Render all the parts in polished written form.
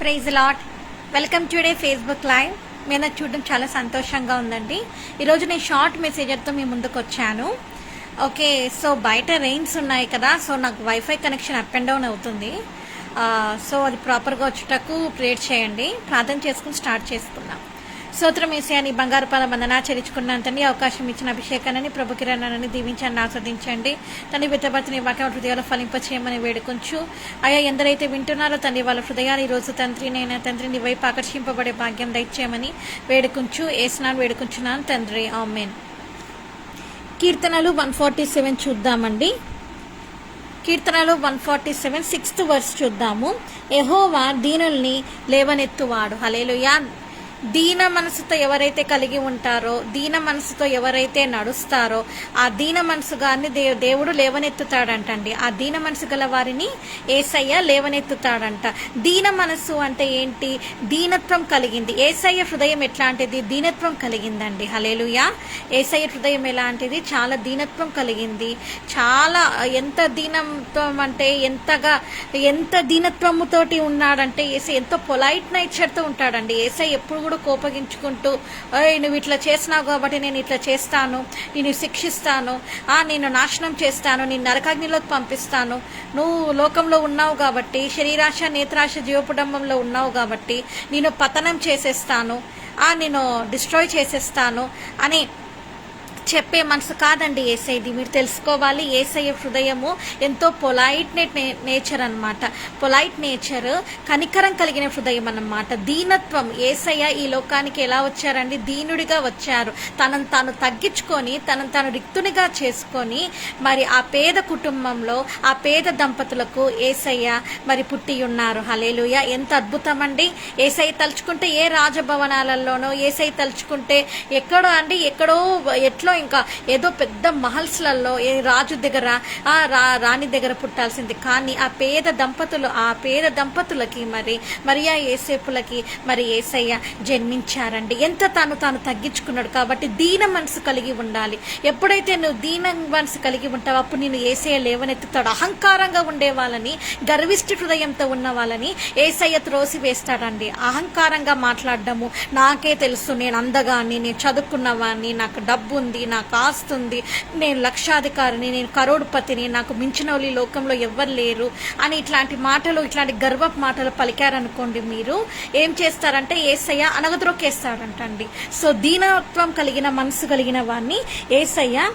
Praise lot. Welcome today Facebook live. మీరు చూడడం చాలా సంతోషంగా ఉందండి. ఈరోజు నేను షార్ట్ మెసేజర్తో మీ ముందుకు వచ్చాను. ఓకే, సో బయట రెయిన్స్ ఉన్నాయి కదా, సో నాకు wifi connection up and down అవుతుంది. సో అది ప్రాపర్గా వచ్చేటకు ప్రేయర్ చేయండి. ప్రార్థన చేసుకుని స్టార్ట్ చేసుకుందాం. స్తోత్రం యేసయ్యా, నీ బంగారు పాద వందనా చెల్లించుకున్నంతని అవకాశం ఇచ్చిన అభిషేకాన్ని ప్రభు కిరణాన్ని దీవించండి, ఆస్వాదించండి. తండ్రి బిడ్డబతిని వాక్యం హృదయాలు ఫలింపచేయమని వేడుకొంచు. అయ్యా, ఎందరైతే వింటున్నారో తండ్రి వాళ్ళ హృదయాలు ఈరోజు తండ్రి నీ వైపు ఆకర్షింపబడే భాగ్యం దయచేయమని వేడుకొంచు. ఏసునాను వేడుకుంటున్నాను తండ్రి, ఆమేన్. కీర్తనలు 147 చూద్దామండి. కీర్తనలు 147 6th వర్స్ చూద్దాము. యెహోవా దీనుల్ని లేవనెత్తువాడు. హల్లెలూయా. దీన మనసుతో ఎవరైతే కలిగి ఉంటారో, దీన మనసుతో ఎవరైతే నడుస్తారో ఆ దీన మనసు గారిని దేవుడు లేవనెత్తుతాడంటండి. ఆ దీన మనసు గల వారిని యేసయ్య లేవనెత్తుతాడంట. దీన మనసు అంటే ఏంటి? దీనత్వం కలిగింది. యేసయ్య హృదయం ఎట్లాంటిది? దీనత్వం కలిగిందండి. హల్లెలూయా. యేసయ్య హృదయం ఎలాంటిది? చాలా దీనత్వం కలిగింది. చాలా ఎంత దీనత్వం అంటే ఎంత దీనత్వముతోటి ఉన్నాడంటే యేసయ్య ఎంతో పొలైట్ నేచర్తో ఉంటాడండి. యేసయ్య ఎప్పుడు కూడా కోపగించుకుంటూ, నువ్వు ఇట్లా చేసినావు కాబట్టి నేను ఇట్లా చేస్తాను, నేను శిక్షిస్తాను, నేను నాశనం చేస్తాను, నేను నరకాగ్నిలోకి పంపిస్తాను, నువ్వు లోకంలో ఉన్నావు కాబట్టి, శరీరాశ నేత్రాశ జీవపుడంబంలో ఉన్నావు కాబట్టి నేను పతనం చేసేస్తాను, నేను డిస్ట్రాయ్ చేసేస్తాను అని చెప్పే మనసు కాదండి యేసయ్యది. మీరు తెలుసుకోవాలి, యేసయ్య హృదయము ఎంతో పొలైట్ నేచర్ అన్నమాట. పొలైట్ నేచర్, కనికరం కలిగిన హృదయం అన్నమాట. దీనత్వం. యేసయ్య ఈ లోకానికి ఎలా వచ్చారండి? దీనుడిగా వచ్చారు. తనను తాను తగ్గించుకొని, తనను తాను రిక్తునిగా చేసుకొని, మరి ఆ పేద కుటుంబంలో ఆ పేద దంపతులకు యేసయ్య మరి పుట్టి ఉన్నారు. హల్లెలూయా. ఎంత అద్భుతం అండి. యేసయ్య తలుచుకుంటే ఏ రాజభవనాలలోనో, యేసయ్య తలుచుకుంటే ఎక్కడో ఎట్లో ఇంకా ఏదో పెద్ద మహల్స్లలో ఏ రాజు దగ్గర రాణి దగ్గర పుట్టాల్సింది. కానీ ఆ పేద దంపతులకి మరి మరియా యేసేపులకి మరి యేసయ్య జన్మించారండి. ఎంత తాను తగ్గించుకున్నాడు. కాబట్టి దీన మనసు కలిగి ఉండాలి. ఎప్పుడైతే నువ్వు దీన మనసు కలిగి ఉంటావో అప్పుడు నేను యేసయ్య లేవనెత్తుతాడు. అహంకారంగా ఉండే వాళ్ళని, గర్విష్టి హృదయంతో ఉన్న వాళ్ళని యేసయ్య త్రోసి వేస్తాడండి. అహంకారంగా మాట్లాడడము, నాకే తెలుసు, నేను అందగాన్ని, నేను చదువుకున్నవాడిని, నాకు డబ్బు ఉంది, నాకు ఆస్తుంది, నేను లక్షాధికారిని, నేను కరోడుపతిని, నాకు మించిన వాళ్ళు ఈ లోకంలో ఎవ్వరు లేరు అని ఇట్లాంటి మాటలు, ఇట్లాంటి గర్వపు మాటలు పలికారనుకోండి, మీరు ఏం చేస్తారంటే యేసయ్య అనగద్రొక్కేస్తాడంటండి. సో దీనత్వం కలిగిన మనసు కలిగిన వాడిని యేసయ్య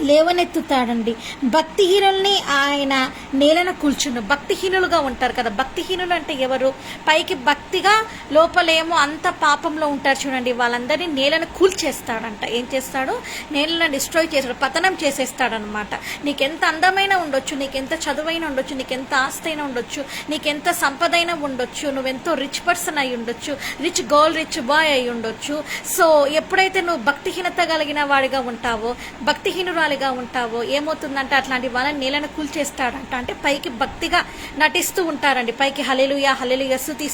లేవనెత్తుతాడండి. భక్తిహీనుల్ని ఆయన నేలను కూల్చుండు. భక్తిహీనులుగా ఉంటారు కదా. భక్తిహీనులు అంటే ఎవరు? పైకి భక్తిగా లోపలేమో అంత పాపంలో ఉంటారు చూడండి, వాళ్ళందరినీ నేలను కూల్చేస్తాడంట. ఏం చేస్తాడు? నేలను డిస్ట్రాయ్ చేస్తాడు, పతనం చేసేస్తాడనమాట. నీకెంత అందమైన ఉండొచ్చు, నీకెంత చదువైన ఉండొచ్చు, నీకెంత ఆస్తి అయినా ఉండొచ్చు, నీకెంత సంపదైనా ఉండొచ్చు, నువ్వెంతో రిచ్ పర్సన్ అయి ఉండొచ్చు, రిచ్ గర్ల్, రిచ్ బాయ్ అయి ఉండొచ్చు. సో ఎప్పుడైతే నువ్వు భక్తిహీనత కలిగిన వాడిగా ఉంటావో, భక్తిహీనురాలిగా ఉంటావో, ఏమవుతుందంటే అట్లాంటి వాళ్ళని నేలను కూల్చేస్తాడంట. అంటే పైకి భక్తిగా నటిస్తూ ఉంటారండి, పైకి హల్లెలూయా హల్లెలూయా సుతి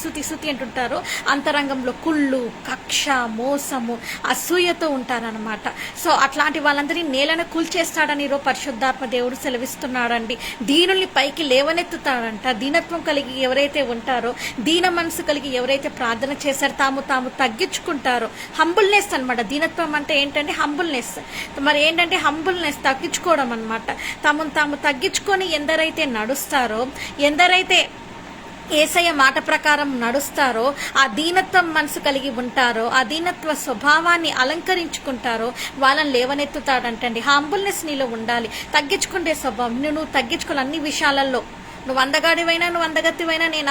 అంటుంటారు, అంతరంగంలో కుళ్ళు, కక్ష, మోసము, అసూయతో ఉంటారనమాట. సో అట్లాంటి వాళ్ళందరినీ నేలను కూల్చేస్తాడని పరిశుద్ధాత్మ దేవుడు సెలవిస్తున్నాడండి. దీనుల్ని పైకి లేవనెత్తుతాడంట. దీనత్వం కలిగి ఎవరైతే ఉంటారో, దీన మనసు కలిగి ఎవరైతే ప్రార్థన చేస్తారో, తాము తగ్గించుకుంటారో, హంబుల్నెస్ అనమాట. దీనత్వం అంటే ఏంటంటే హంబుల్నెస్. మరి ఏంటంటే హంబుల్నెస్, తగ్గించుకోవడం అనమాట. తాము తగ్గించుకొని ఎందరైతే నడుస్తారో, ఎందరైతే యేసయ్య మాట ప్రకారం నడుస్తారో, ఆ దీనత్వం మనసు కలిగి ఉంటారో, ఆ దీనత్వ స్వభావాన్ని అలంకరించుకుంటారో వాళ్ళని లేవనెత్తుతాడంటండి. హంబుల్నెస్ నీలో ఉండాలి. తగ్గించుకుంటే స్వభావం. నువ్వు తగ్గించుకోవాలి అన్ని విషయాలలో. నువ్వు అందగాడివైనా, నువ్వు అందగత్తివైనా, నేను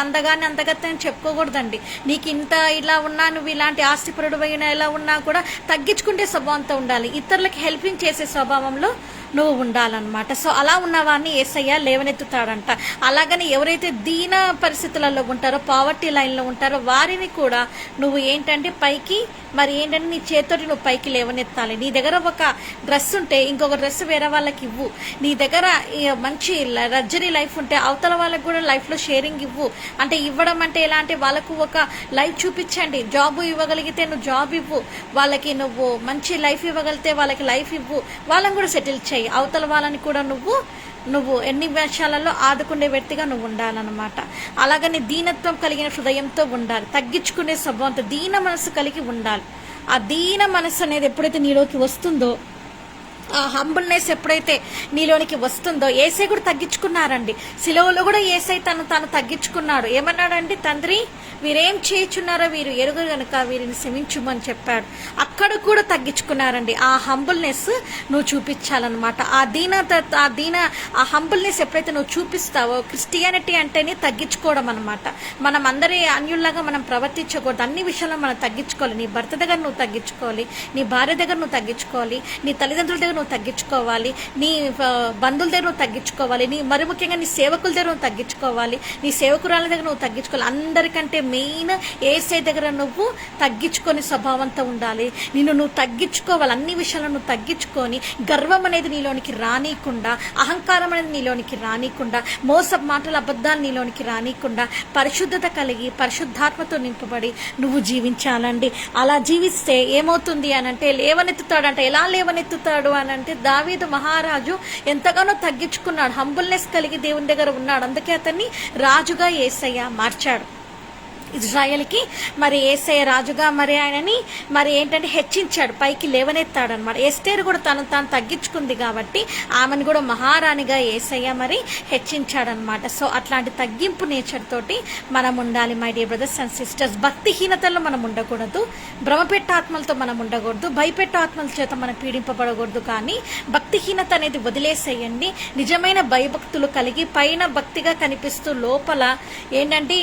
అందగత్తి అని చెప్పుకోకూడదండి. నీకు ఇంత ఇలా ఉన్నా, నువ్వు ఇలాంటి ఆస్తిపరుడువైనా ఎలా ఉన్నా కూడా తగ్గించుకుంటే స్వభావంతో ఉండాలి. ఇతరులకు హెల్పింగ్ చేసే స్వభావంలో నువ్వు ఉండాలన్నమాట. సో అలా ఉన్నవాడిని యేసయ్య లేవనెత్తుతాడంట. అలాగని ఎవరైతే దీన పరిస్థితులలో ఉంటారో, పావర్టీ లైన్లో ఉంటారో వారిని కూడా నువ్వు ఏంటంటే పైకి, మరి ఏంటంటే నీ చేతితోటి నువ్వు పైకి లేవనెత్తాలి. నీ దగ్గర ఒక డ్రెస్ ఉంటే ఇంకొక డ్రెస్ వేరే వాళ్ళకి ఇవ్వు. నీ దగ్గర మంచి లగ్జరీ లైఫ్ ఉంటే అవతల వాళ్ళకి కూడా లైఫ్లో షేరింగ్ ఇవ్వు. అంటే ఇవ్వడం అంటే ఎలా అంటే వాళ్ళకు ఒక లైఫ్ చూపించండి. జాబ్ ఇవ్వగలిగితే నువ్వు జాబ్ ఇవ్వు, వాళ్ళకి నువ్వు మంచి లైఫ్ ఇవ్వగలిగితే వాళ్ళకి లైఫ్ ఇవ్వు, వాళ్ళని కూడా సెటిల్ చేయి. అవతల వాళ్ళని కూడా నువ్వు నువ్వు ఎన్ని విషయాలలో ఆదుకునే వ్యక్తిగా నువ్వు ఉండాలన్నమాట. అలాగని దీనత్వం కలిగిన హృదయంతో ఉండాలి, తగ్గించుకునే స్వభావంతో దీన మనసు కలిగి ఉండాలి. ఆ దీన మనసు అనేది ఎప్పుడైతే నీలోకి వస్తుందో, ఆ హంబుల్నెస్ ఎప్పుడైతే నీలోనికి వస్తుందో, ఏసై కూడా తగ్గించుకున్నారండి. సిలువలో కూడా ఏసై తాను తగ్గించుకున్నాడు. ఏమన్నాడండి? తండ్రి, వీరేం చేయుచున్నారో వీరు ఎరుగరు గనుక వీరిని క్షమించుమని చెప్పాడు. అక్కడ కూడా తగ్గించుకున్నారండి. ఆ హంబుల్నెస్ నువ్వు చూపించాలన్నమాట. ఆ హంబుల్నెస్ ఎప్పుడైతే నువ్వు చూపిస్తావో, క్రిస్టియానిటీ అంటేనే తగ్గించుకోవడం అనమాట. మనం అందరి అన్యుల్లాగా మనం ప్రవర్తించకూడదు. అన్ని విషయాల్లో మనం తగ్గించుకోవాలి. నీ భర్త దగ్గర నువ్వు తగ్గించుకోవాలి, నీ భార్య దగ్గర నువ్వు తగ్గించుకోవాలి, నీ తల్లిదండ్రుల దగ్గర నువ్వు తగ్గించుకోవాలి, నీ బంధువుల దగ్గర నువ్వు తగ్గించుకోవాలి, నీ మరి ముఖ్యంగా నీ సేవకుల దగ్గర నువ్వు తగ్గించుకోవాలి, నీ సేవకురాల దగ్గర నువ్వు తగ్గించుకోవాలి. అందరికంటే మెయిన్ ఏసై దగ్గర నువ్వు తగ్గించుకొని స్వభావంతో ఉండాలి. నువ్వు తగ్గించుకోవాలి. అన్ని విషయాలను నువ్వు తగ్గించుకొని, గర్వం అనేది నీలోనికి రానియకుండా, అహంకారం అనేది నీలోనికి రానియకుండా, మోసపు మాటలు అబద్ధాలు నీలోనికి రానియకుండా, పరిశుద్ధత కలిగి పరిశుద్ధాత్మతో నింపబడి నువ్వు జీవించాలండి. అలా జీవిస్తే ఏమవుతుంది అని అంటే, లేవనెత్తుతాడంట. ఎలా లేవనెత్తుతాడు అని అంటే, దావీదు మహారాజు ఎంతగానో తగ్గించుకున్నాడు, హంబుల్నెస్ కలిగి దేవుని దగ్గర ఉన్నాడు. అందుకే అతన్ని రాజుగా యేసయ్య మార్చాడు. ఇజ్రాయెల్కి మరి యేసయ్య రాజుగా మరి ఆయనని మరి ఏంటంటే హెచ్చించాడు, పైకి లేవనెత్తాడు అనమాట. ఎస్తేరు కూడా తాను తగ్గించుకుంది కాబట్టి ఆమెను కూడా మహారాణిగా యేసయ్య మరి హెచ్చించాడనమాట. సో అట్లాంటి తగ్గింపు నేచర్ తోటి మనం ఉండాలి my dear brothers and sisters. భక్తిహీనతలో మనం ఉండకూడదు, భ్రమపెట్ట ఆత్మలతో మనం ఉండకూడదు, భయపెట్ట ఆత్మల చేత మనం పీడింపబడకూడదు. కానీ భక్తిహీనత అనేది వదిలేసేయండి. నిజమైన భయభక్తులు కలిగి పైన భక్తిగా కనిపిస్తూ లోపల ఏంటంటే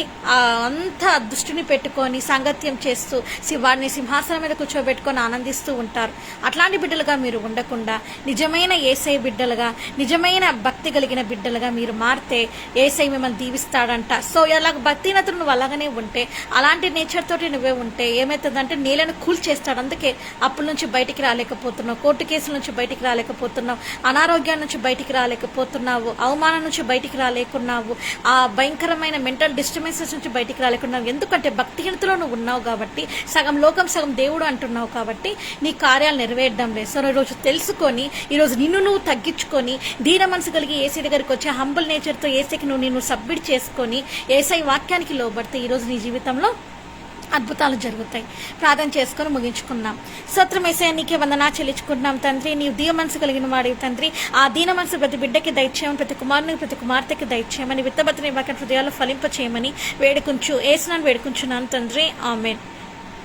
అంత దృష్టిని పెట్టుకొని సాంగత్యం చేస్తూ వారిని సింహాసనం మీద కూర్చోబెట్టుకొని ఆనందిస్తూ ఉంటారు. అట్లాంటి బిడ్డలుగా మీరు ఉండకుండా నిజమైన యేసయ్య బిడ్డలుగా, నిజమైన భక్తి కలిగిన బిడ్డలుగా మీరు మారితే యేసయ్య మిమ్మల్ని దీవిస్తాడంట. సో అలాగ భక్తినతులు నువ్వు అలాగనే ఉంటే, అలాంటి నేచర్ తోటి నువ్వే ఉంటే ఏమవుతుందంటే నేలను కూల్చేస్తాడు. అందుకే అప్పుల నుంచి బయటికి రాలేకపోతున్నావు, కోర్టు కేసుల నుంచి బయటికి రాలేకపోతున్నావు, అనారోగ్యం నుంచి బయటికి రాలేకపోతున్నావు, అవమానం నుంచి బయటికి రాలేకున్నావు, ఆ భయంకరమైన మెంటల్ డిస్టర్బెన్సెస్ నుంచి బయటికి రాలేకున్నావు. ఎందుకంటే భక్తిహీనతలో నువ్వు ఉన్నావు కాబట్టి, సగం లోకం సగం దేవుడు అంటున్నావు కాబట్టి నీ కార్యాలు నెరవేరడం లేదు. సో ఈరోజు తెలుసుకొని, ఈరోజు నిన్ను నువ్వు తగ్గించుకొని, దీన మనసు కలిగి ఏసై దగ్గరికి వచ్చి హంబుల్ నేచర్తో ఏసైకి నిన్ను సబ్మిట్ చేసుకొని ఏసై వాక్యానికి లోబడితే ఈరోజు నీ జీవితంలో అద్భుతాలు జరుగుతాయి. ప్రార్థన చేసుకొని ముగించుకున్నాం. స్తోత్రం యేసయ్య, నీకే వందనా చెల్లించుకుంటున్నాం తండ్రి. నీవు దీన మనసు కలిగిన వాడివి తండ్రి. ఆ దీన మనసు ప్రతి బిడ్డకి దయచేయమని, ప్రతి కుమారునికి ప్రతి కుమార్తెకి దయచేయమని, విత్తబతిని వాక్యం హృదయాల్లో ఫలింప చేయమని ఏసునాన్ని వేడుకుంటున్నాను తండ్రి. ఆమేన్.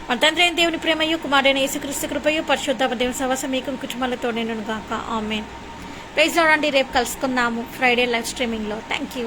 మన తండ్రి అయిన దేవుని ప్రేమయు, కుమారుడైన యేసుక్రీస్తు కృపయు, పరిశుద్ధాత్మ దేవుని సహవాసం మీకు కుటుంబాలతో నేను గాక. ఆమేన్. ప్రైజ్ లార్డ్ అండి. రేపు కలుసుకుందాము ఫ్రైడే లైవ్ స్ట్రీమింగ్లో. Thank you.